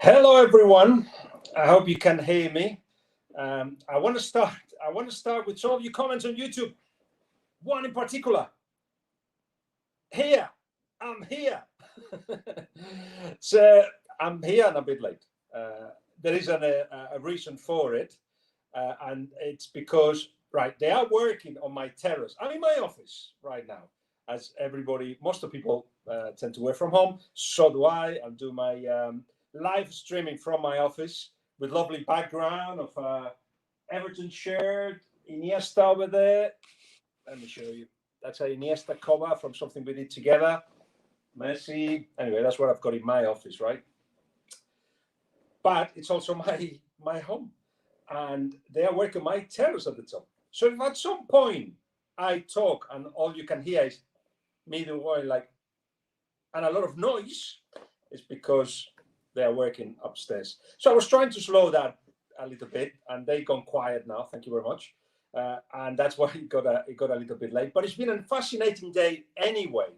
Hello, everyone. I hope you can hear me. I want to start. I want to start with some of your comments on YouTube. One in particular. Here, I'm here. So I'm here and a bit late. There is a reason for it, and it's because they are working on my terrace. I'm in my office right now, as everybody, most of the people tend to work from home. So do I. I do my live streaming from my office with lovely background of Everton shirt, Iniesta over there. Let me show you. That's an Iniesta cover from something we did together. Messi. Anyway, that's what I've got in my office, right? But it's also my home, and they are working my terrace at the top. So if at some point I talk and all you can hear is me doing and a lot of noise, it's because they are working upstairs. So I was trying to slow that a little bit, and they gone quiet now. Thank you very much. And that's why it got a little bit late. But it's been a fascinating day anyway.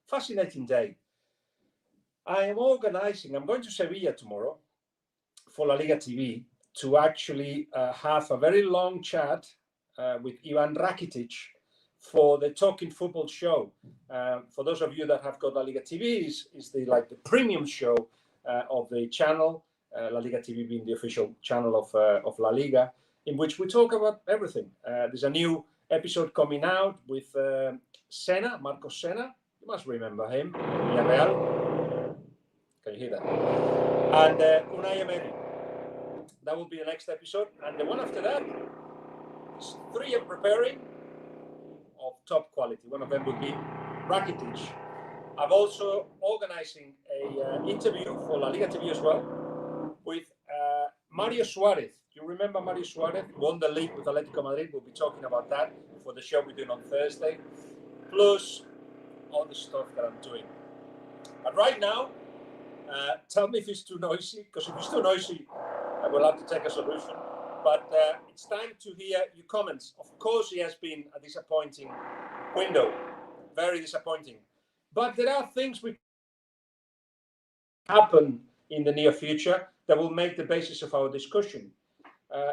Fascinating day. I am organizing. I'm going to Sevilla tomorrow for La Liga TV to actually have a very long chat with Ivan Rakitic for the Talking Football show. For those of you that have got La Liga TV, is the premium show of the channel, La Liga TV being the official channel of La Liga, in which we talk about everything. There's a new episode coming out with Senna, Marcos Senna. You must remember him, Villarreal. Can you hear that? And Unai Emery. That will be the next episode. And the one after that is 3 I'm preparing of top quality. One of them will be Rakitic. I'm also organizing an interview for La Liga TV as well with Mario Suarez. Do you remember Mario Suarez? Won the league with Atletico Madrid. We'll be talking about that for the show we're doing on Thursday. Plus all the stuff that I'm doing. But right now, tell me if it's too noisy, because if it's too noisy, I will have to take a solution. But it's time to hear your comments. Of course, it has been a disappointing window. Very disappointing. But there are things we happen in the near future that will make the basis of our discussion.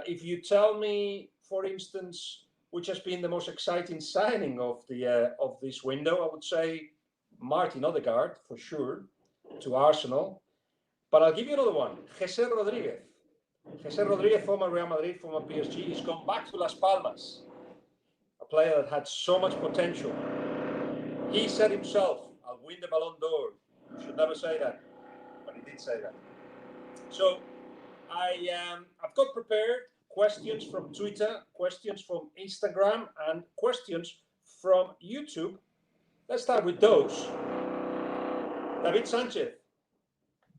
If you tell me, for instance, which has been the most exciting signing of this window, I would say Martin Odegaard, for sure, to Arsenal. But I'll give you another one, Jose Rodriguez. Jose Rodriguez, former Real Madrid, former PSG, he's gone back to Las Palmas, a player that had so much potential. He said himself, I'll win the Ballon d'Or. You should never say that, but he did say that. So I've got prepared questions from Twitter, questions from Instagram, and questions from YouTube. Let's start with those. David Sanchez.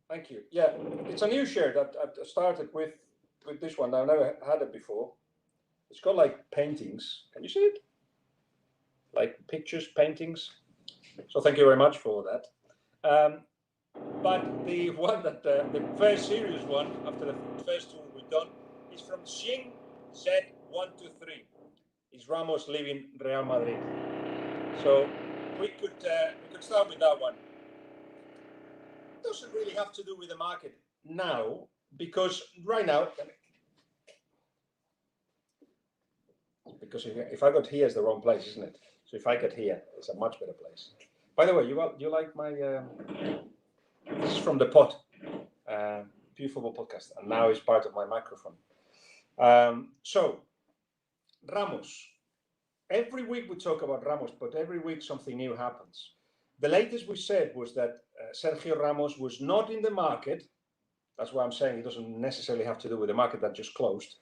Thank you. Yeah, it's a new shirt that I started with this one. I've never had it before. It's got paintings. Can you see it? Pictures, paintings. So thank you very much for that. But the one that the first serious one after the first two we've done is from Xing Z123. Is Ramos leaving Real Madrid? So we could start with that one. Doesn't really have to do with the market now, because right now, because if I got here is the wrong place, isn't it? So if I get here, it's a much better place. By the way, you like my this is from the Pot, Pure Football Podcast, and now it's part of my microphone. So Ramos, every week we talk about Ramos, but every week something new happens. The latest we said was that Sergio Ramos was not in the market. That's why I'm saying it doesn't necessarily have to do with the market that just closed.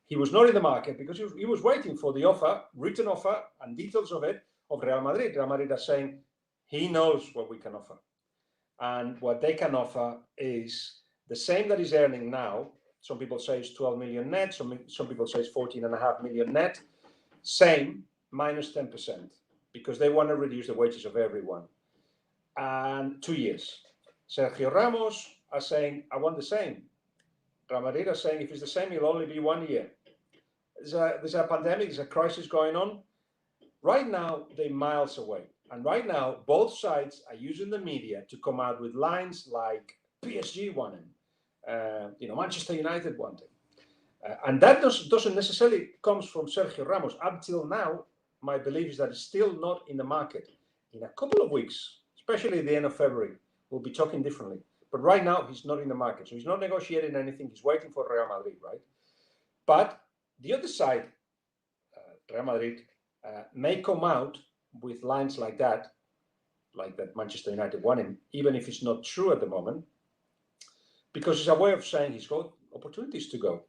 He was not in the market because he was waiting for the offer, written offer, and details of it, of Real Madrid. Real Madrid are saying he knows what we can offer. And what they can offer is the same that he's earning now. Some people say it's 12 million net. Some people say it's 14.5 million net. Same, minus 10%, because they want to reduce the wages of everyone. And 2 years. Sergio Ramos are saying, I want the same. Real Madrid are saying, if it's the same, it'll only be 1 year. There's a pandemic, there's a crisis going on. Right now, they're miles away. And right now, both sides are using the media to come out with lines like PSG want him. Manchester United want him. And that doesn't necessarily comes from Sergio Ramos. Until now, my belief is that it's still not in the market. In a couple of weeks, especially at the end of February, we'll be talking differently. But right now, he's not in the market. So he's not negotiating anything. He's waiting for Real Madrid, right? But the other side, Real Madrid, may come out with lines like that Manchester United want him, even if it's not true at the moment, because it's a way of saying he's got opportunities to go.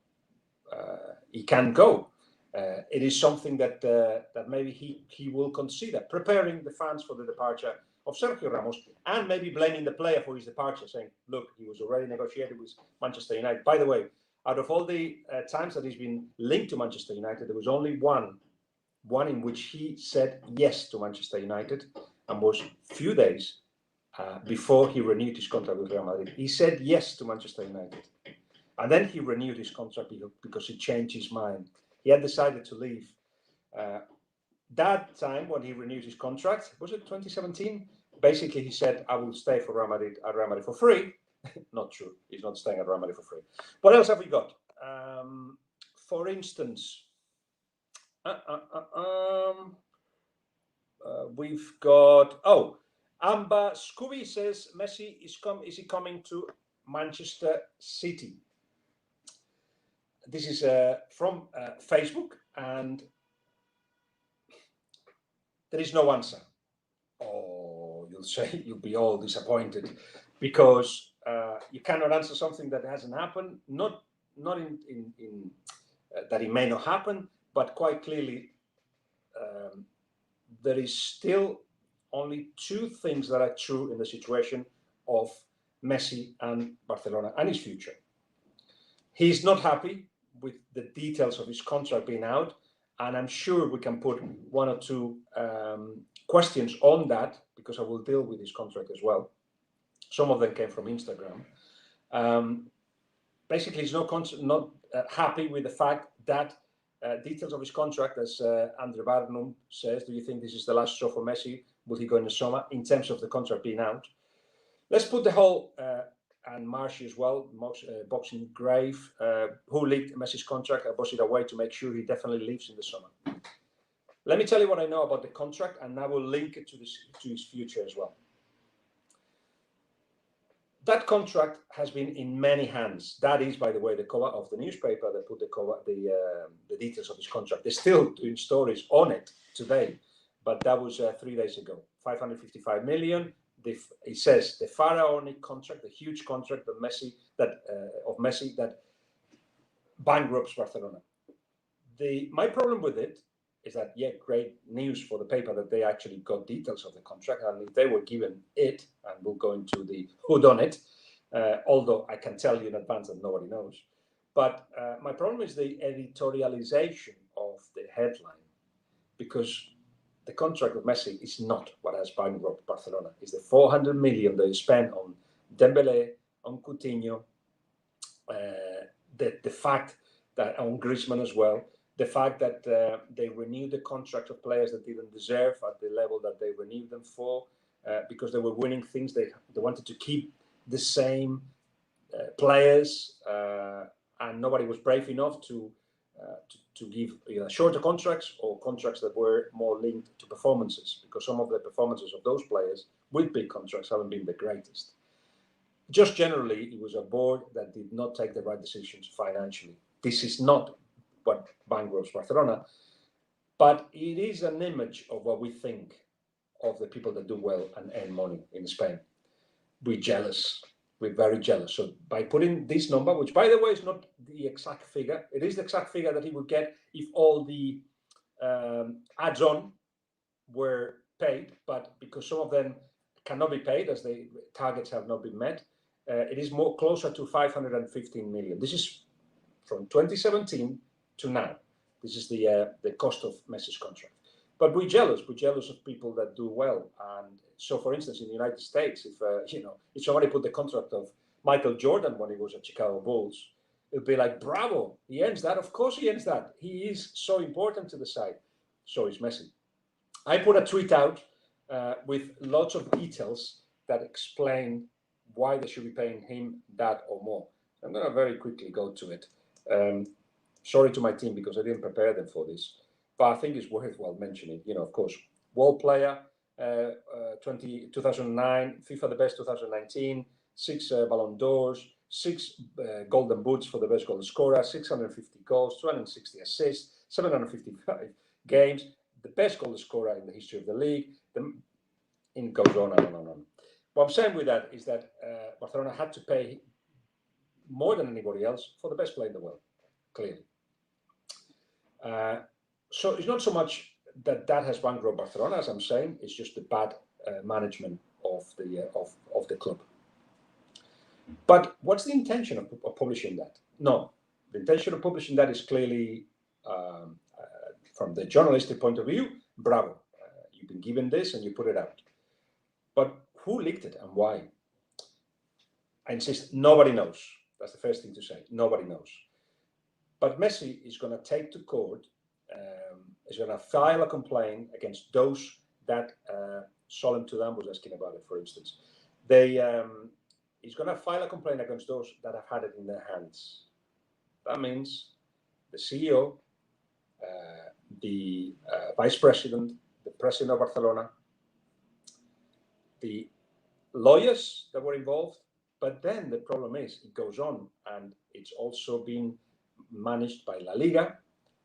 He can go. It is something that maybe he will consider, preparing the fans for the departure of Sergio Ramos, and maybe blaming the player for his departure, saying, look, he was already negotiated with Manchester United. By the way, out of all the times that he's been linked to Manchester United, there was only one in which he said yes to Manchester United, and was few days before he renewed his contract with Real Madrid. He said yes to Manchester United. And then he renewed his contract because he changed his mind. He had decided to leave. That time when he renewed his contract, was it 2017? Basically, he said, I will stay for Real Madrid at Real Madrid for free. Not true. He's not staying at Real Madrid for free. What else have we got? For instance, we've got, Amba Scooby says, Messi is he coming to Manchester City? This is from Facebook, and there is no answer. Oh, you'll say, you'll be all disappointed, because you cannot answer something that hasn't happened, not in that it may not happen, but quite clearly there is still only two things that are true in the situation of Messi and Barcelona and his future. He's not happy with the details of his contract being out, and I'm sure we can put one or two questions on that, because I will deal with his contract as well. Some of them came from Instagram. Basically, he's not happy with the fact that details of his contract, as Andre Barnum says, do you think this is the last straw for Messi? Will he go in the summer? In terms of the contract being out, let's put the whole and Marshy as well, Boxing Grave, who leaked Messi's contract, I it away to make sure he definitely leaves in the summer. Let me tell you what I know about the contract, and I will link it to his future as well. That contract has been in many hands. That is, by the way, the cover of the newspaper that put the details of his contract. They're still doing stories on it today, but that was 3 days ago. 555 million. It says the pharaonic contract, the huge contract of Messi that bankrupts Barcelona. My problem with it is that, yeah, great news for the paper that they actually got details of the contract, and if they were given it, and we'll go into the whodunit, although I can tell you in advance that nobody knows. But my problem is the editorialization of the headline, because the contract with Messi is not what has bankrupt Barcelona. It's the 400 million they spent on Dembele, on Coutinho, the fact that on Griezmann as well, the fact that they renewed the contract of players that didn't deserve at the level that they renewed them for, because they were winning things. They wanted to keep the same players, and nobody was brave enough to give either shorter contracts or contracts that were more linked to performances, because some of the performances of those players with big contracts haven't been the greatest. Just generally, it was a board that did not take the right decisions financially. This is not what bankrupts Barcelona, but it is an image of what we think of the people that do well and earn money in Spain. We're jealous. We're very jealous. So by putting this number, which by the way is not the exact figure, it is the exact figure that he would get if all the add-on were paid, but because some of them cannot be paid as the targets have not been met, it is more closer to 515 million. This is from 2017 to now. This is the cost of Messi's contract. But we're jealous. We're jealous of people that do well. And so, for instance, in the United States, if somebody put the contract of Michael Jordan when he was at Chicago Bulls, it'd be like, bravo, he ends that. Of course he ends that. He is so important to the side. So is Messi. I put a tweet out with lots of details that explain why they should be paying him that or more. I'm going to very quickly go to it. Sorry to my team because I didn't prepare them for this, but I think it's worthwhile mentioning. Of course, World Player, 2009, FIFA the Best 2019, 6 Ballon d'Ors, 6 Golden Boots for the best goal scorer, 650 goals, 260 assists, 755 games, the best goal scorer in the history of the league. It goes on and on and on. What I'm saying with that is that Barcelona had to pay more than anybody else for the best player in the world, clearly. So it's not so much that has bankrupt Barcelona, as I'm saying. It's just the bad management of the club. But what's the intention of publishing that? No, the intention of publishing that is clearly, from the journalistic point of view, bravo. You've been given this and you put it out. But who leaked it and why? I insist, nobody knows. That's the first thing to say. Nobody knows. But Messi is going to take to court, is going to file a complaint against those that, Solem to them was asking about it, for instance. He's going to file a complaint against those that have had it in their hands. That means the CEO, the vice president, the president of Barcelona, the lawyers that were involved. But then the problem is, it goes on, and it's also been managed by La Liga.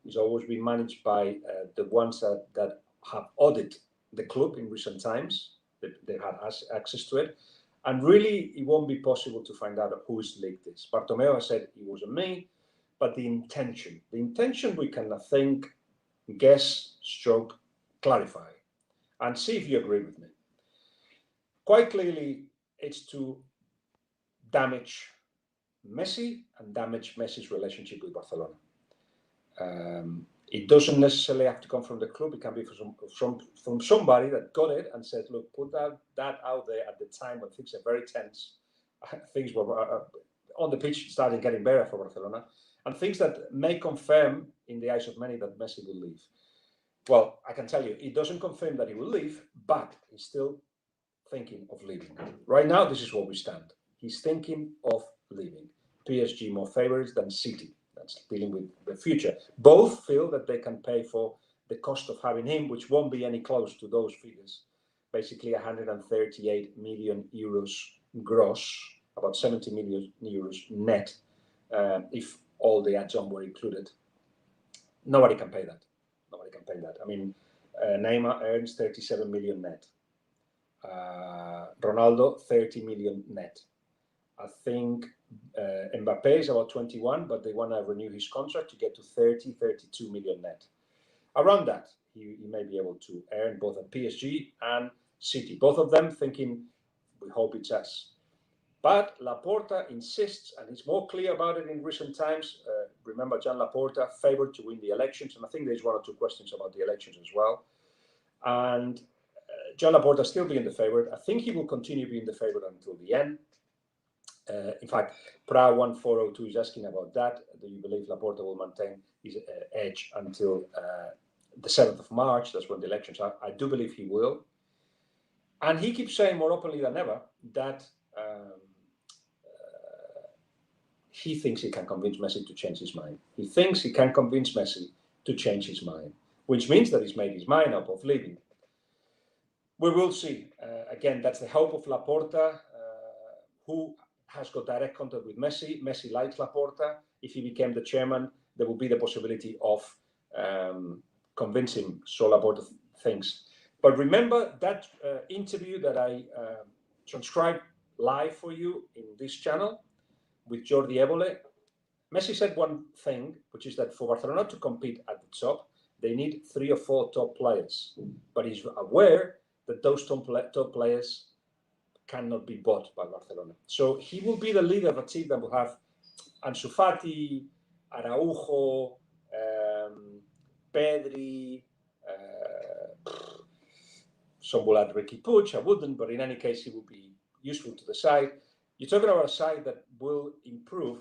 It's always been managed by the ones that have audited the club in recent times. They had access to it. And really, it won't be possible to find out who's leaked this. Bartomeu has said it wasn't me, but the intention we can think, guess, stroke, clarify, and see if you agree with me. Quite clearly, it's to damage Messi and damage Messi's relationship with Barcelona. It doesn't necessarily have to come from the club. It can be from somebody that got it and said, look, put that out there at the time when things are very tense. Things were on the pitch started getting better for Barcelona, and things that may confirm in the eyes of many that Messi will leave. Well, I can tell you, it doesn't confirm that he will leave, but he's still thinking of leaving. Right now, this is where we stand. He's thinking of leaving. PSG more favorites than City. That's dealing with the future. Both feel that they can pay for the cost of having him, which won't be any close to those figures. Basically, 138 million euros gross, about 70 million euros net, if all the add-on were included. Nobody can pay that. Nobody can pay that. I mean, Neymar earns 37 million net. Ronaldo, 30 million net. I think Mbappe is about 21, but they want to renew his contract to get to 32 million net. Around that, he may be able to earn both at PSG and City. Both of them thinking, we hope it's us. But Laporta insists, and he's more clear about it in recent times. Remember, Jan Laporta favored to win the elections, and I think there's one or two questions about the elections as well. And Jan Laporta still being the favorite. I think he will continue being the favorite until the end. In fact, Pra1402 is asking about that. Do you believe Laporta will maintain his edge until the 7th of March? That's when the elections are. I do believe he will. And he keeps saying more openly than ever that he thinks he can convince Messi to change his mind. He thinks he can convince Messi to change his mind, which means that he's made his mind up of leaving. We will see. Again, that's the hope of Laporta, who has got direct contact with Messi. Messi likes Laporta. If he became the chairman, there will be the possibility of convincing, so Laporta thinks. But remember that interview that I transcribed live for you in this channel with Jordi Évole. Messi said one thing, which is that for Barcelona to compete at the top, they need 3 or 4 top players. But he's aware that those top players cannot be bought by Barcelona. So he will be the leader of a team that will have Ansu Fati, Araujo, Pedri, some will add Ricky Puig. I wouldn't, but in any case, he will be useful to the side. You're talking about a side that will improve,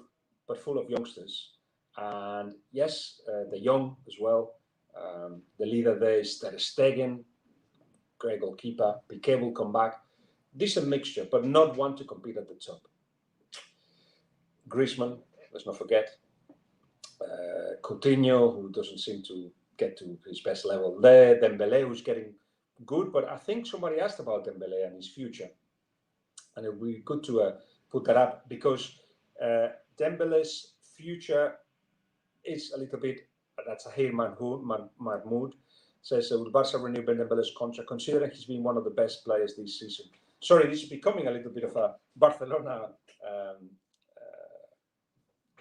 but full of youngsters. And yes, the young as well. The leader there is Ter Stegen, great goalkeeper. Piqué will come back. Decent mixture, but not one to compete at the top. Griezmann, let's not forget. Coutinho, who doesn't seem to get to his best level there. Dembele, who's getting good, but I think somebody asked about Dembele and his future. And it would be good to put that up, because Dembele's future is a little bit, that's Ahir Mahmoud, says, would Barca renew Dembele's contract, considering he's been one of the best players this season? Sorry, this is becoming a little bit of a Barcelona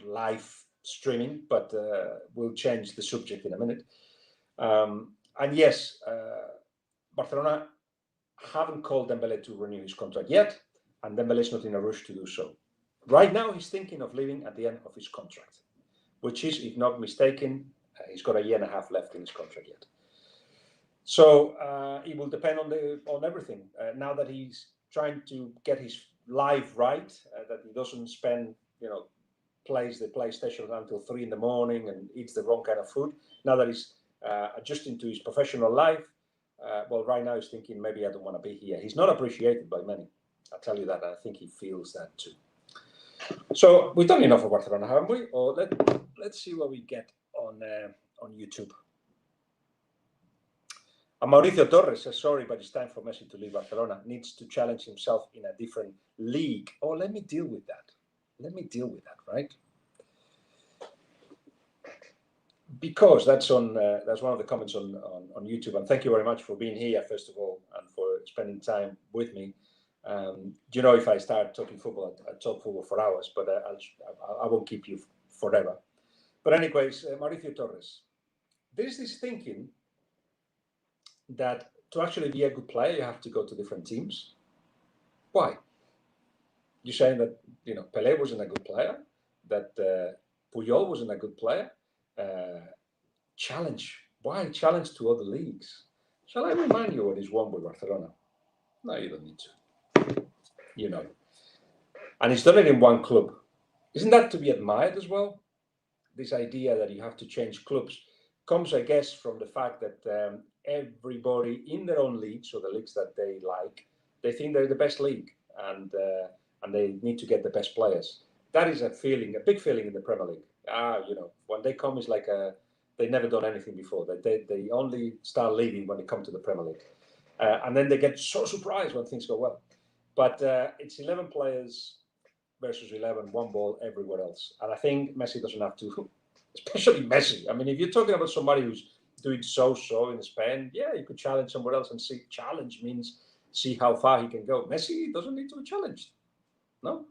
live streaming, but we'll change the subject in a minute. And yes, Barcelona haven't called Dembele to renew his contract yet, and Dembele is not in a rush to do so. Right now, he's thinking of leaving at the end of his contract, which is, if not mistaken, he's got a year and a half left in his contract yet. So it will depend on everything. Now that he's trying to get his life right, that he doesn't spend, plays the PlayStation until 3 in the morning and eats the wrong kind of food. Now that he's adjusting to his professional life, well, right now he's thinking, maybe I don't want to be here. He's not appreciated by many. I'll tell you that. I think he feels that too. So we've done enough of Barcelona, haven't we? Or let's see what we get on YouTube. And Mauricio Torres says, sorry, but it's time for Messi to leave Barcelona. Needs to challenge himself in a different league. Oh, let me deal with that. Right? Because that's one of the comments on YouTube. And thank you very much for being here, first of all, and for spending time with me. If I start talking football, I talk football for hours, but I won't keep you forever. But anyways, Mauricio Torres, there's this thinking that to actually be a good player, you have to go to different teams. Why? You're saying that Pelé wasn't a good player, that Puyol wasn't a good player. Challenge. Why challenge to other leagues? Shall I remind you what he's won with Barcelona? No, you don't need to. And he's done it in one club. Isn't that to be admired as well? This idea that you have to change clubs comes, I guess, from the fact that everybody in their own leagues, or the leagues that they like, they think they're the best league, and they need to get the best players. That is a big feeling in the Premier League. When they come, it's like they've never done anything before. They only start leading when they come to the Premier League. And then they get so surprised when things go well. But it's 11 players versus 11, one ball everywhere else. And I think Messi doesn't have to, especially Messi. I mean, if you're talking about somebody who's doing so-so in Spain, yeah, you could challenge somewhere else and see. Challenge means see how far he can go. Messi doesn't need to be challenged. No?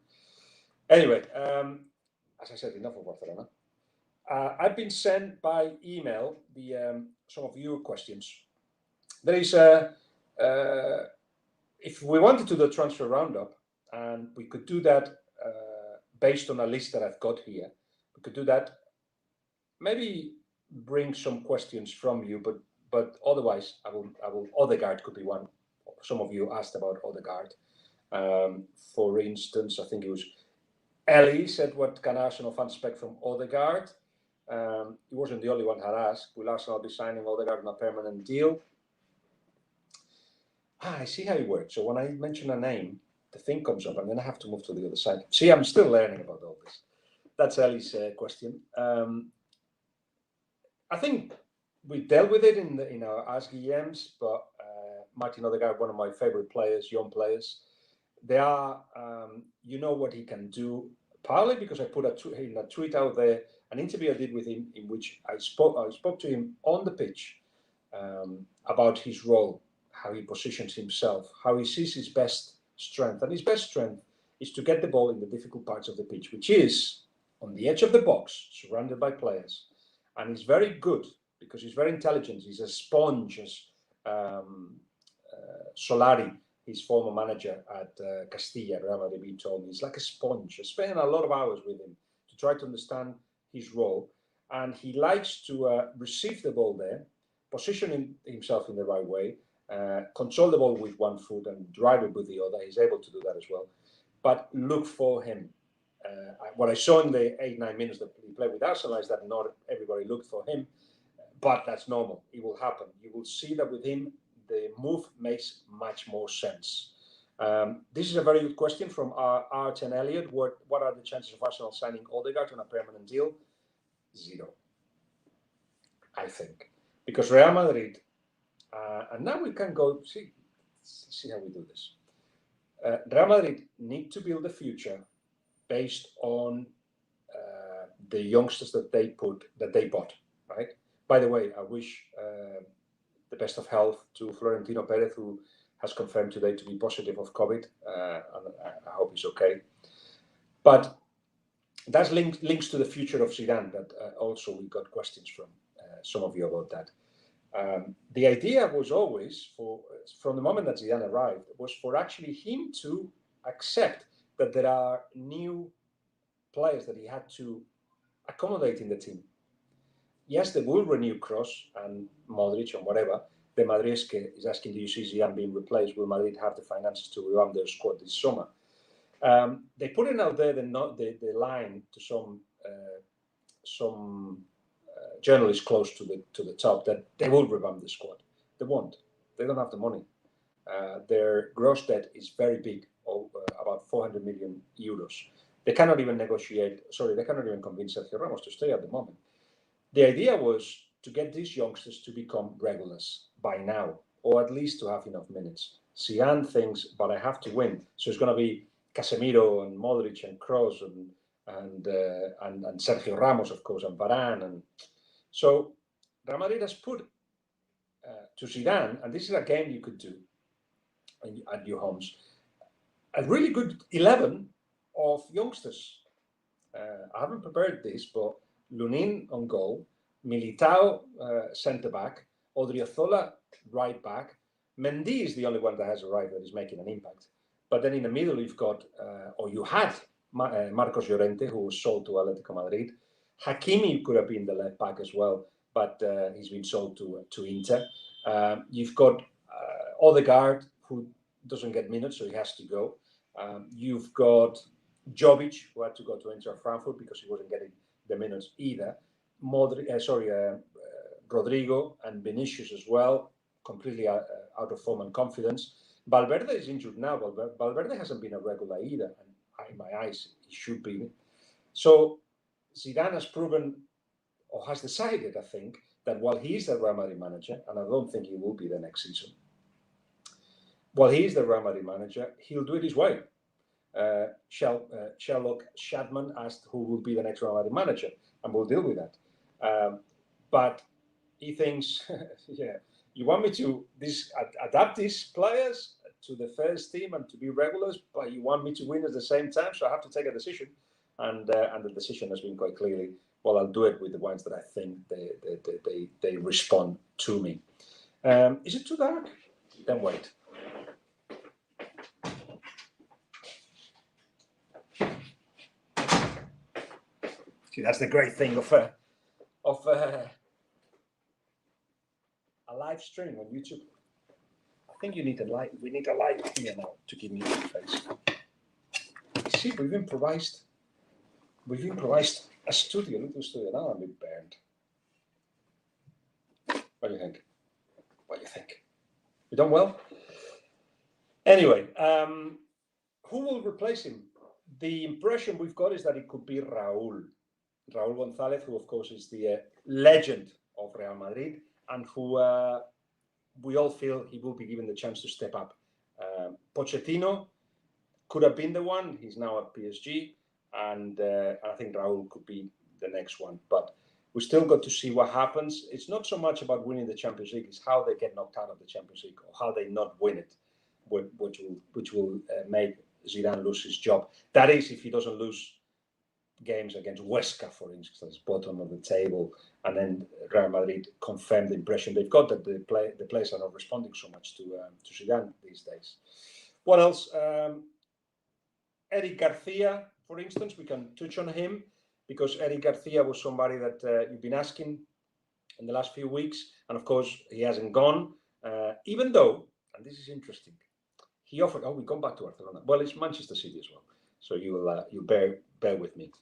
Anyway, as I said, enough of Barcelona. I've been sent by email some of your questions. There is if we wanted to do the transfer roundup, and we could do that based on a list that I've got here, we could do that. Maybe bring some questions from you, but otherwise, I will. Odegaard could be one. Some of you asked about Odegaard. For instance, I think it was Ellie said, "What can Arsenal fans expect from Odegaard?" He wasn't the only one who had asked. Will Arsenal be signing Odegaard on a permanent deal? I see how it works. So when I mention a name, the thing comes up, and then I have to move to the other side. See, I'm still learning about all this. That's Ellie's question. I think we dealt with it in our Ask Guillems, but Martin Odegaard, one of my favorite players, young players. They are, what he can do. Partly because I put a tweet out there, an interview I did with him, in which I spoke to him on the pitch about his role, how he positions himself, how he sees his best strength. And his best strength is to get the ball in the difficult parts of the pitch, which is on the edge of the box, surrounded by players. And he's very good because he's very intelligent. He's a sponge, as Solari, his former manager at Castilla, Real Madrid, told me. He's like a sponge. I spent a lot of hours with him to try to understand his role. And he likes to receive the ball there, position himself in the right way, control the ball with one foot and drive it with the other. He's able to do that as well. But look for him. What I saw in the 8-9 minutes that he played with Arsenal is that not everybody looked for him, but that's normal. It will happen. You will see that with him, the move makes much more sense. This is a very good question from Art and Elliot. What are the chances of Arsenal signing Odegaard on a permanent deal? 0, I think. Because Real Madrid, and now we can go see how we do this. Real Madrid need to build a future based on the youngsters that they bought, right? By the way, I wish the best of health to Florentino Perez, who has confirmed today to be positive of COVID. And I hope he's okay. But that's links to the future of Zidane that also we got questions from some of you about that. The idea was always, from the moment that Zidane arrived, was for actually him to accept that there are new players that he had to accommodate in the team. Yes, they will renew Kroos and Modric and whatever. The Madridisque is asking, do you see Zidane being replaced? Will Madrid have the finances to revamp their squad this summer? They put it out there the line to some journalists close to the top that they will revamp the squad. They won't. They don't have the money. Their gross debt is very big, about 400 million euros. They cannot even they cannot even convince Sergio Ramos to stay at the moment. The idea was to get these youngsters to become regulars by now, or at least to have enough minutes. Zidane thinks, but I have to win. So it's going to be Casemiro and Modric and Kroos and Sergio Ramos, of course, and Varane. And so Real Madrid has put to Zidane, and this is a game you could do at your homes, a really good 11 of youngsters. I haven't prepared this, but Lunin on goal, Militao centre-back, Odriozola right-back. Mendy is the only one that has arrived that is making an impact. But then in the middle, you've got, or you had, Marcos Llorente, who was sold to Atletico Madrid. Hakimi could have been the left back as well, but he's been sold to Inter. You've got Odegaard, who doesn't get minutes, so he has to go. You've got Jovic, who had to go to Inter Frankfurt because he wasn't getting the minutes either. Rodrigo and Vinicius as well, completely out of form and confidence. Valverde is injured now. Valverde hasn't been a regular either, and in my eyes, he should be. So Zidane has proven, or has decided, I think, that while he is the Real Madrid manager, and I don't think he will be the next season, while he is the Real Madrid manager, he'll do it his way. Sherlock Shadman asked who will be the next Real Madrid manager, and we'll deal with that. But he thinks, yeah, you want me to adapt these players to the first team and to be regulars, but you want me to win at the same time, so I have to take a decision. And the decision has been quite clearly, well, I'll do it with the ones that I think they respond to me. Is it too dark? Then wait. See, that's the great thing of a live stream on YouTube. I think you need a light. We need a light here now to give me a face. See, we've improvised a studio, little studio. Now I'm a bit burned. What do you think? What do you think? You done well? Anyway, who will replace him? The impression we've got is that it could be Raúl González, who of course is the legend of Real Madrid, and who we all feel he will be given the chance to step up. Pochettino could have been the one. He's now at PSG, and I think Raúl could be the next one. But we still got to see what happens. It's not so much about winning the Champions League; it's how they get knocked out of the Champions League or how they not win it, which will make Zidane lose his job. That is, if he doesn't lose games against Huesca, for instance, bottom of the table, and then Real Madrid confirmed the impression they've got that the players are not responding so much to Zidane these days. What else? Eric Garcia, for instance, we can touch on him because Eric Garcia was somebody that you've been asking in the last few weeks, and of course he hasn't gone, even though, and this is interesting, he offered. Oh, we come back to Barcelona. Well, it's Manchester City as well, so you bear with me.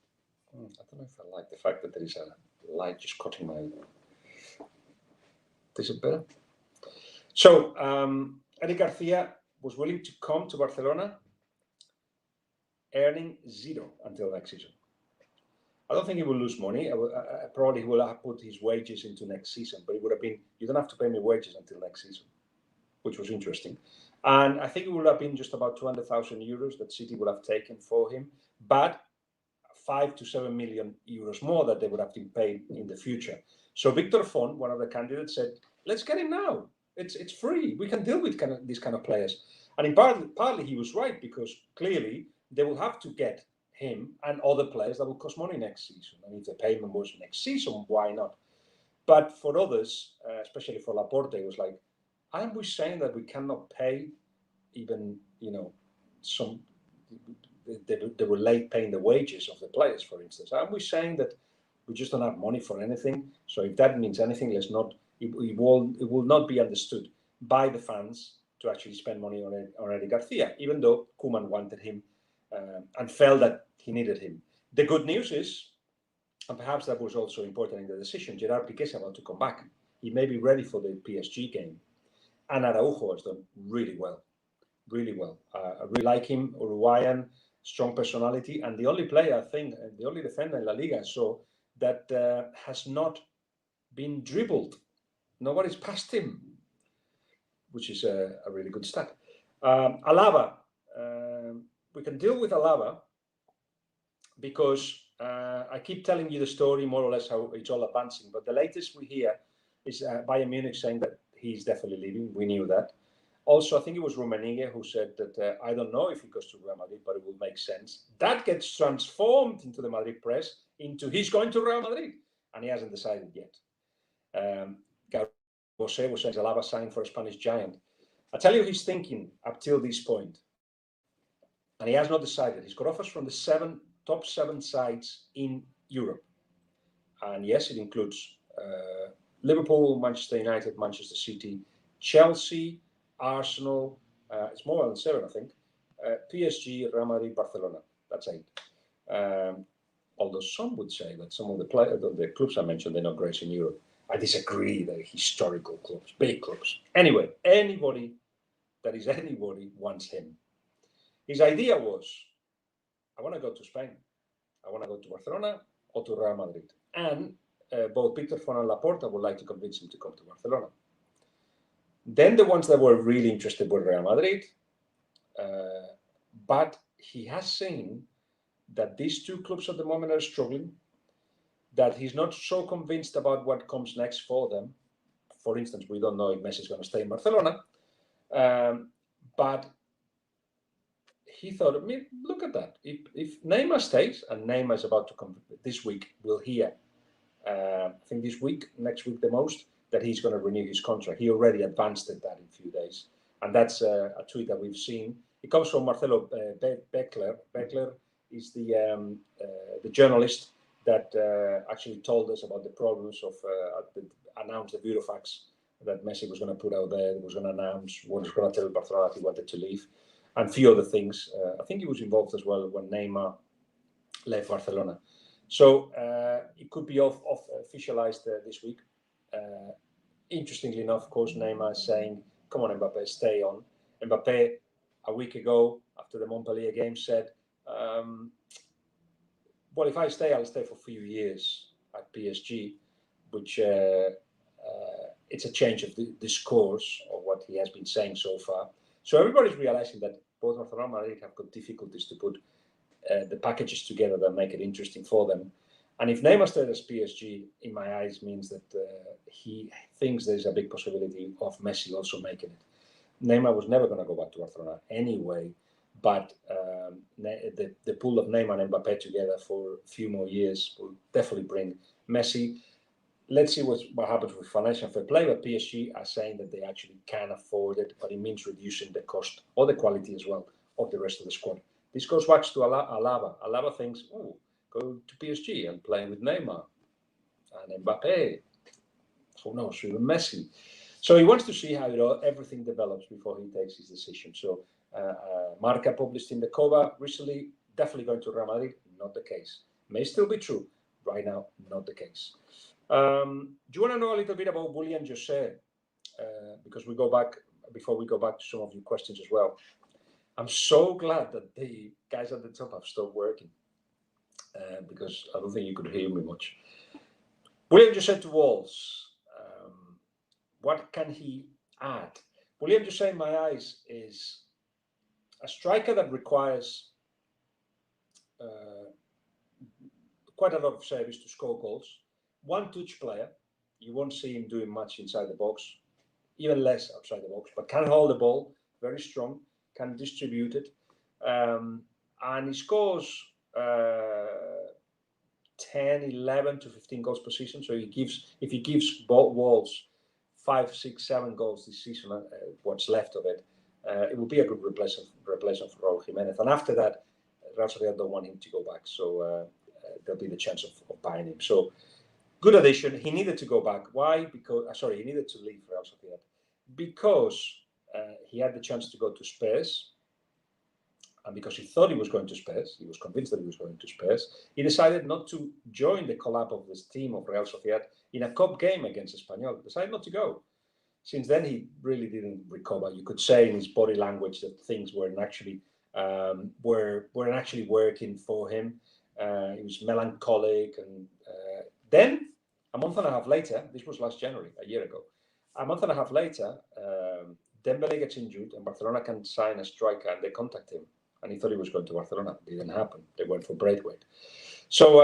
I don't know if I like the fact that there is a light just cutting my. Is it better? So Eric Garcia was willing to come to Barcelona, earning 0 until next season. I don't think he will lose money. Probably he will have put his wages into next season, but it would have been, you don't have to pay me wages until next season, which was interesting. And I think it would have been just about 200,000 euros that City would have taken for him, but 5 to 7 million euros more that they would have been paid in the future. So Victor Font, one of the candidates, said, let's get him now. It's free. We can deal with these kind of players. And in partly he was right, because clearly they will have to get him and other players that will cost money next season. And if the payment was next season, why not? But for others, especially for Laporte, it was like, aren't we saying that we cannot pay even, some, they were late paying the wages of the players, for instance. Aren't we saying that we just don't have money for anything? So if that means anything, let's not, it will not be understood by the fans to actually spend money on Eddie Garcia, even though Koeman wanted him and felt that he needed him. The good news is, and perhaps that was also important in the decision, Gerard Piqué is about to come back. He may be ready for the PSG game. And Araujo has done really well. Really well. I really like him, Uruguayan, strong personality, and the only player, I think, the only defender in La Liga I saw that has not been dribbled. Nobody's passed him, which is a really good stat. Alaba, we can deal with Alaba because I keep telling you the story more or less how it's all advancing, but the latest we hear is Bayern Munich saying that he's definitely leaving. We knew that. Also, I think it was Rummenigge who said that I don't know if he goes to Real Madrid, but it will make sense. That gets transformed into the Madrid press into he's going to Real Madrid, and he hasn't decided yet. Jose was saying Alaba signed for a Spanish giant. I tell you, he's thinking up till this point, and he has not decided. He's got offers from the top seven sides in Europe, and yes, it includes Liverpool, Manchester United, Manchester City, Chelsea, Arsenal, it's more than 7, I think. PSG, Real Madrid, Barcelona. That's 8. Although some would say that some of the clubs I mentioned, they're not great in Europe. I disagree. They're historical clubs, big clubs. Anyway, anybody wants him. His idea was, I want to go to Spain. I want to go to Barcelona or to Real Madrid. And both Victor Font and Laporta would like to convince him to come to Barcelona. Then the ones that were really interested were Real Madrid. But he has seen that these two clubs at the moment are struggling, that he's not so convinced about what comes next for them. For instance, we don't know if Messi is going to stay in Barcelona. But he thought, look at that. If Neymar stays, and Neymar is about to come this week, we'll hear, I think this week, next week the most, that he's going to renew his contract. He already advanced that in a few days. And that's a tweet that we've seen. It comes from Marcelo Beckler. Beckler is the journalist that actually told us about the problems of announced the Burofax that Messi was going to put out there, was going to announce, was going to tell Barcelona he wanted to leave, and a few other things. I think he was involved as well when Neymar left Barcelona. So it could be officialized this week. Interestingly enough, of course, Neymar is saying, come on, Mbappe, stay on. Mbappe, a week ago, after the Montpellier game, said, well, if I stay, I'll stay for a few years at PSG, which it's a change of the discourse of what he has been saying so far. So everybody's realizing that both Barcelona and Madrid have got difficulties to put the packages together that make it interesting for them. And if Neymar stays as PSG, in my eyes, means that he thinks there's a big possibility of Messi also making it. Neymar was never going to go back to Barcelona anyway, but the pool of Neymar and Mbappe together for a few more years will definitely bring Messi. Let's see what happens with financial fair play, but PSG are saying that they actually can afford it, but it means reducing the cost or the quality as well of the rest of the squad. This goes back to Alaba. Alaba thinks, go to PSG and play with Neymar and Mbappe. Who knows, even Messi. So he wants to see how everything develops before he takes his decision. So Marca published in the cover recently, definitely going to Real Madrid, not the case. May still be true. Right now, not the case. Do you want to know a little bit about Willian Jose? Because we go back before we go back to some of your questions as well. I'm so glad that the guys at the top have stopped working because I don't think you could hear me much. William Jose to Wolves. What can he add? William Jose, in my eyes, is a striker that requires quite a lot of service to score goals. One-touch player. You won't see him doing much inside the box, even less outside the box, but can hold the ball, very strong, can distribute it. And he scores 10, 11 to 15 goals per season. So if he gives Wolves 5, 6, 7 goals this season, what's left of it, it will be a good replacement for Raúl Jiménez. And after that, Real Sociedad don't want him to go back. So there'll be the chance of buying him. So good addition. He needed to go back. Why? Because he needed to leave Real Sociedad because he had the chance to go to Spurs. And because he thought he was going to Spurs, he was convinced that he was going to Spurs, he decided not to join the collab of this team of Real Sociedad in a cup game against Espanyol. He decided not to go. Since then, he really didn't recover. You could say in his body language that things weren't actually working for him. He was melancholic. And then, a month and a half later, this was last January, a year ago, a month and a half later, Dembele gets injured and Barcelona can sign a striker and they contact him. And he thought he was going to Barcelona. It didn't happen. They went for Braithwaite. So,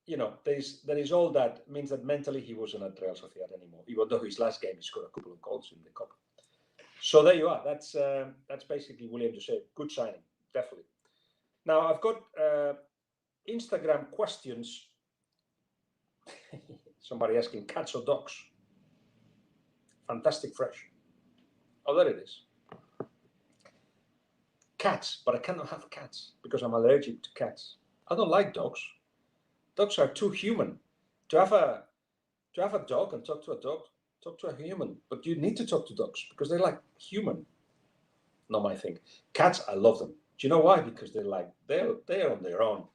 there is all that means that mentally he wasn't at Real Sociedad anymore, even though his last game he scored a couple of goals in the cup. So there you are. That's basically William Jose. Good signing, definitely. Now, I've got Instagram questions. Somebody asking, cats or dogs? Fantastic fresh. Oh, there it is. Cats, but I cannot have cats because I'm allergic to cats. I don't like dogs. Dogs are too human. To have a dog and talk to a dog, talk to a human. But you need to talk to dogs because they're like human. Not my thing. Cats, I love them. Do you know why? Because they're on their own.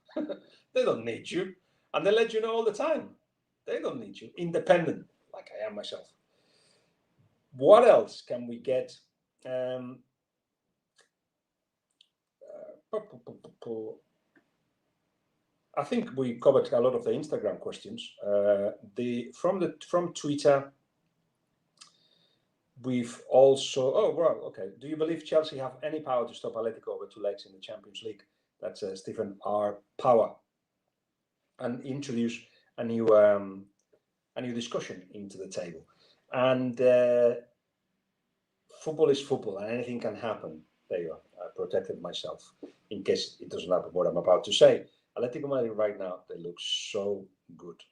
They don't need you, and they let you know all the time. They don't need you. Independent, like I am myself. What else can we get? I think we covered a lot of the Instagram questions. From Twitter, we've also. Do you believe Chelsea have any power to stop Atletico over 2 legs in the Champions League? That's Stephen R. Power, and introduce a new discussion into the table. And football is football, and anything can happen. There you are. I protected myself in case it doesn't happen what I'm about to say. Atletico Madrid right now, they look so good.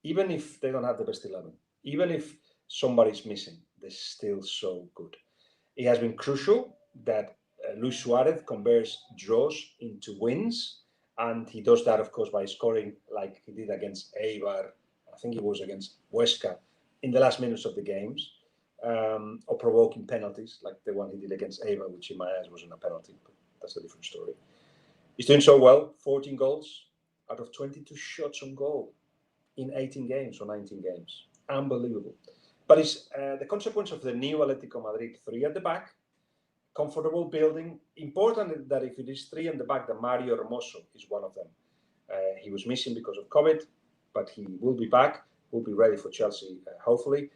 Even if they don't have the best 11, even if somebody's missing, they're still so good. It has been crucial that Luis Suarez converts draws into wins, and he does that, of course, by scoring like he did against Eibar. I think it was against Huesca in the last minutes of the games. Or provoking penalties like the one he did against Eibar, which in my eyes wasn't a penalty, but that's a different story. He's doing so well, 14 goals out of 22 shots on goal in 18 games or 19 games. Unbelievable. But it's the consequence of the new Atletico Madrid, 3 at the back, comfortable building. Important that if it is 3 at the back, that Mario Hermoso is one of them. He was missing because of COVID, but he will be back, will be ready for Chelsea, hopefully.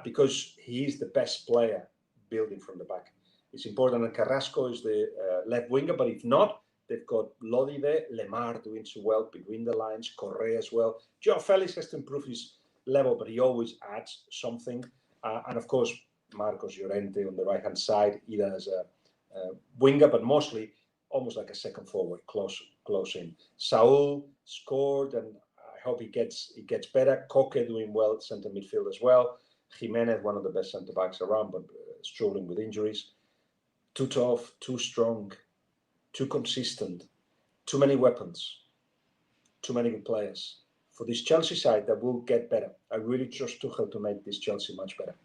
Because he is the best player building from the back. It's important that Carrasco is the left winger, but if not, they've got Lodi there, Lemar doing so well between the lines, Correa as well. Joao Felix has to improve his level, but he always adds something. And of course, Marcos Llorente on the right-hand side, either as a winger, but mostly almost like a second forward, close in. Saul scored, and I hope he gets better. Koke doing well at centre midfield as well. Jimenez, one of the best centre-backs around, but struggling with injuries. Too tough, too strong, too consistent, too many weapons, too many good players. For this Chelsea side, that will get better. I really trust Tuchel to make this Chelsea much better.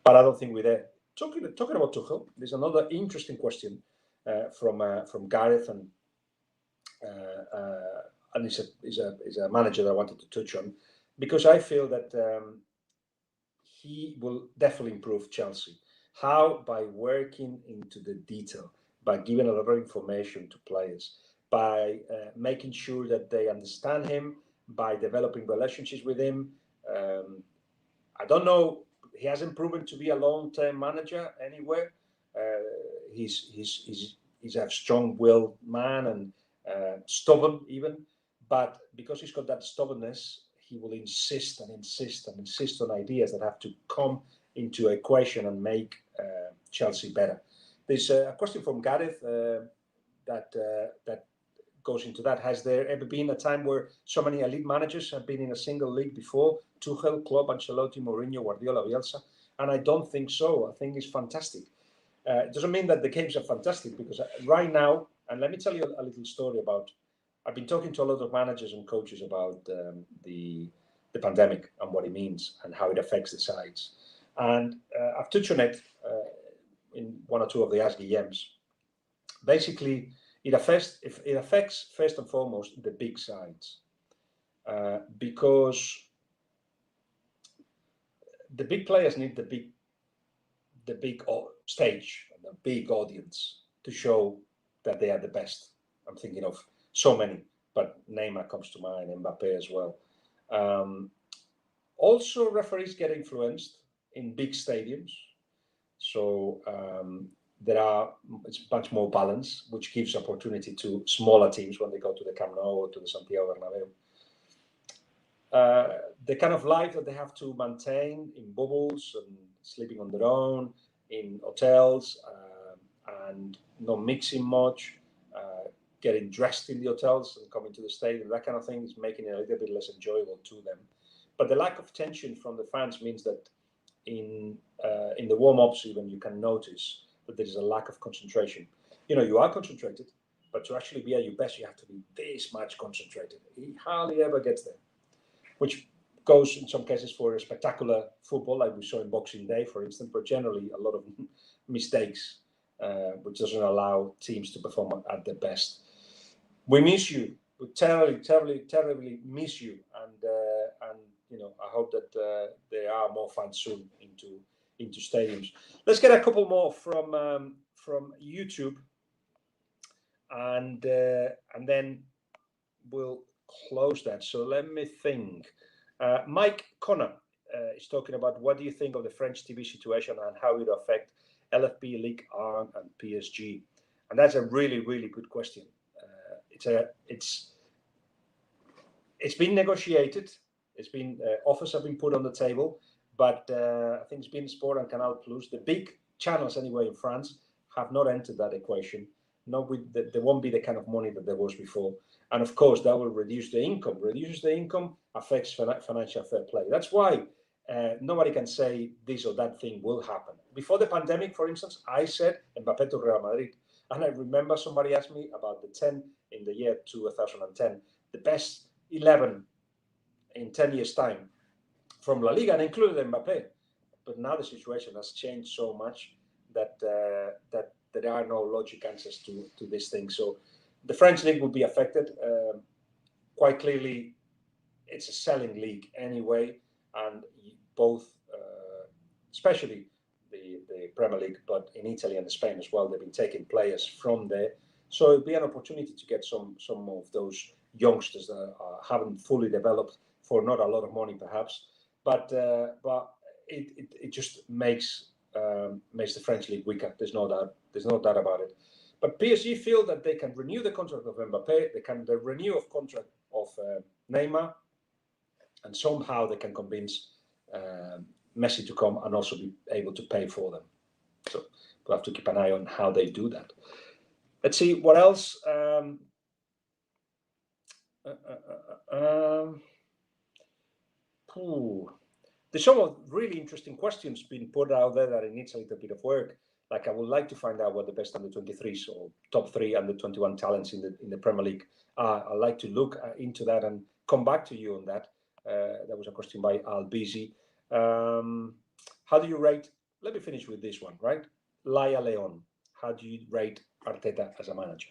But I don't think we're there. Talking about Tuchel, there's another interesting question from Gareth, and he's a manager that I wanted to touch on, because I feel that he will definitely improve Chelsea. How? By working into the detail, by giving a lot of information to players, by making sure that they understand him, by developing relationships with him. Um, I don't know. He hasn't proven to be a long-term manager anywhere. He's a strong-willed man and stubborn even. But because he's got that stubbornness, he will insist and insist and insist on ideas that have to come into equation and make Chelsea better. There's a question from Gareth that goes into that. Has there ever been a time where so many elite managers have been in a single league before? Tuchel, Klopp, Ancelotti, Mourinho, Guardiola, Bielsa? And I don't think so. I think it's fantastic. It doesn't mean that the games are fantastic, because right now, and let me tell you a little story about, I've been talking to a lot of managers and coaches about the pandemic and what it means and how it affects the sides. And I've touched on it in one or two of the Ask Guillems. Basically, it affects first and foremost the big sides, because the big players need the big stage, the big audience to show that they are the best. I'm thinking of so many, but Neymar comes to mind, Mbappe as well. Also, referees get influenced in big stadiums, so it's much more balance, which gives opportunity to smaller teams when they go to the Camp Nou or to the Santiago Bernabeu. The kind of life that they have to maintain in bubbles and sleeping on their own in hotels, and not mixing much, getting dressed in the hotels and coming to the stadium, that kind of thing is making it a little bit less enjoyable to them. But the lack of tension from the fans means that in the warm-ups even you can notice that there is a lack of concentration. You are concentrated, but to actually be at your best, you have to be this much concentrated. He hardly ever gets there, which goes in some cases for a spectacular football, like we saw in Boxing Day, for instance, but generally a lot of mistakes, which doesn't allow teams to perform at their best. We miss you. We terribly miss you, and I hope that there are more fans soon into stadiums. Let's get a couple more from YouTube, and then we'll close that. So let me think. Mike Connor is talking about, what do you think of the French TV situation and how it will affect LFP, Ligue 1, and PSG? And that's a really, really good question. It's been negotiated. It's been offers have been put on the table, but I think it's been Sport and Canal Plus, the big channels anyway in France, have not entered that equation. Not with there won't be the kind of money that there was before, and of course that will reduce the income. Reduces the income, affects financial fair play. That's why nobody can say this or that thing will happen. Before the pandemic, for instance, I said Mbappé to Real Madrid, and I remember somebody asked me about the 10 in the year 2010, the best 11 in 10 years' time from La Liga, and included Mbappé. But now the situation has changed so much that there are no logic answers to this thing. So the French league will be affected. Quite clearly, it's a selling league anyway, and both, especially the Premier League, but in Italy and Spain as well, they've been taking players from there. So it'll be an opportunity to get some of those youngsters that haven't fully developed for not a lot of money, perhaps, but it just makes the French league weaker. There's no doubt about it. But PSG feel that they can renew the contract of Mbappé, they can renew the contract of Neymar, and somehow they can convince Messi to come and also be able to pay for them. So we'll have to keep an eye on how they do that. Let's see what else. There's some really interesting questions being put out there that it needs a little bit of work. Like, I would like to find out what the best under 23s or top 3 under 21 talents in the Premier League are. I'd like to look into that and come back to you on that. That was a question by Albizi. How do you rate? Let me finish with this one, right? Laia Leon. How do you rate Arteta as a manager?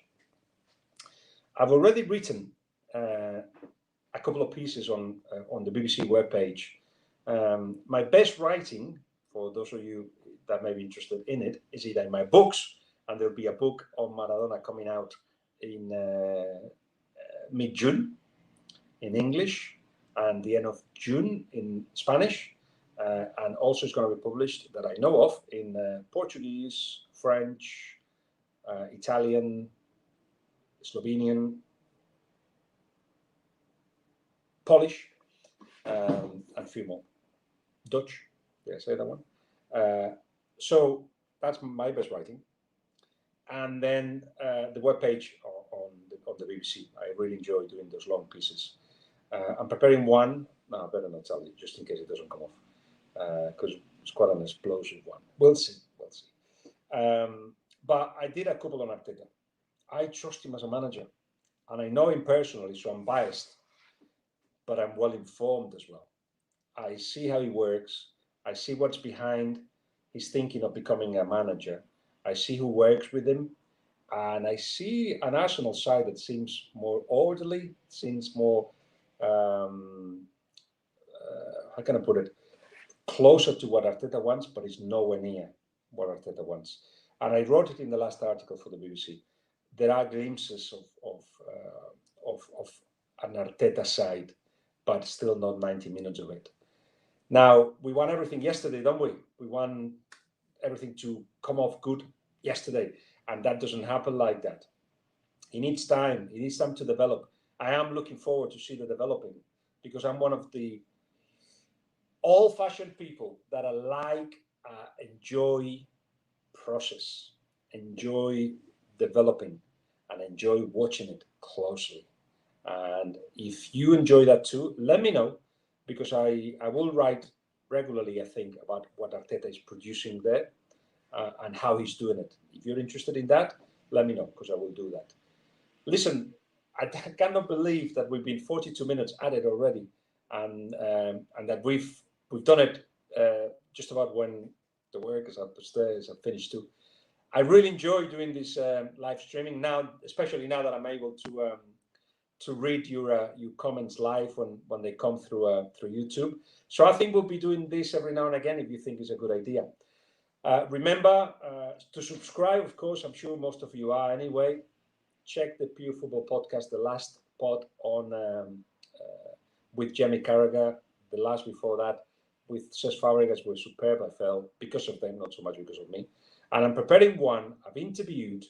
I've already written a couple of pieces on the BBC webpage. My best writing, for those of you that may be interested in it is either in my books, and there'll be a book on Maradona coming out in mid-June in English and the end of June in Spanish. And also it's going to be published, that I know of, in Portuguese, French, Italian, Slovenian, Polish, and a few more. Dutch, did I say that one? So that's my best writing. And then the webpage on the BBC. I really enjoy doing those long pieces. I'm preparing one. No, I better not tell you, just in case it doesn't come off, because it's quite an explosive one. We'll see. We'll see. But I did a couple on Arteta. I trust him as a manager, and I know him personally, so I'm biased, but I'm well informed as well. I see how he works. I see what's behind his thinking of becoming a manager. I see who works with him, and I see an Arsenal side that seems more orderly, seems more, how can I put it, closer to what Arteta wants, but is nowhere near what Arteta wants. And I wrote it in the last article for the BBC. There are glimpses of an Arteta side, but still not 90 minutes of it. Now, we won everything yesterday, don't we? We want everything to come off good yesterday, and that doesn't happen like that. He needs time. He needs time to develop. I am looking forward to see the developing, because I'm one of the old-fashioned people that I like, enjoy process, enjoy developing, and enjoy watching it closely. And if you enjoy that too, let me know, because I will write regularly, I think, about what Arteta is producing there and how he's doing it. If you're interested in that, let me know, because I will do that. Listen, I cannot believe that we've been 42 minutes at it already, and that we've done it just about when the work is upstairs and finished too. I really enjoy doing this live streaming now, especially now that I'm able to read your comments live when they come through YouTube. So I think we'll be doing this every now and again if you think it's a good idea. Remember to subscribe, of course. I'm sure most of you are anyway. Check the Pure Football podcast, the last pod on with Jamie Carragher, the last before that with Cesc Fabregas were superb. I felt, because of them, not so much because of me. And I'm preparing one. I've interviewed,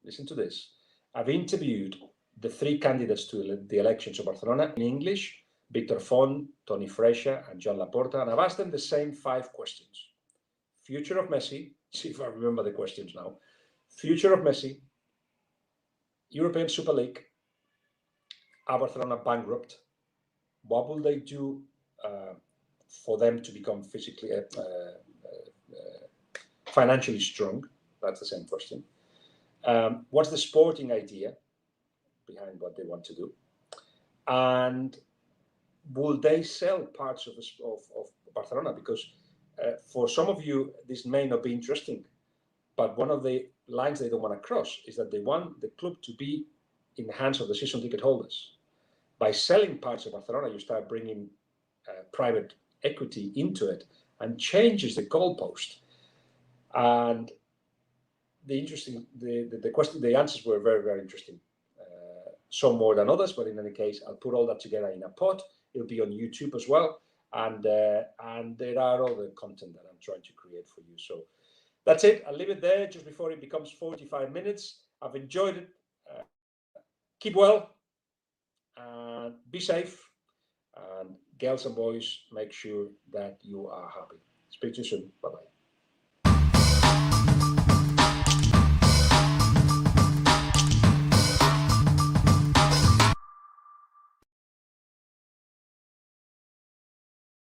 listen to this, I've interviewed the three candidates to the elections of Barcelona in English: Victor Font, Toni Freixa, and Joan Laporta. And I've asked them the same 5 questions. Future of Messi, see if I remember the questions now. Future of Messi, European Super League, are Barcelona bankrupt? What will they do for them to become physically, financially strong? That's the same question. What's the sporting idea behind what they want to do? And will they sell parts of Barcelona? Because for some of you, this may not be interesting, but one of the lines they don't want to cross is that they want the club to be in the hands of the season ticket holders. By selling parts of Barcelona, you start bringing private equity into it and changes the goalpost. And the answers were very, very interesting. Some more than others, but in any case, I'll put all that together in a pot. It'll be on YouTube as well, and there are other content that I'm trying to create for you. So that's it. I'll leave it there just before it becomes 45 minutes. I've enjoyed it. Keep well, and be safe, and girls and boys, make sure that you are happy. Speak to you soon. Bye-bye.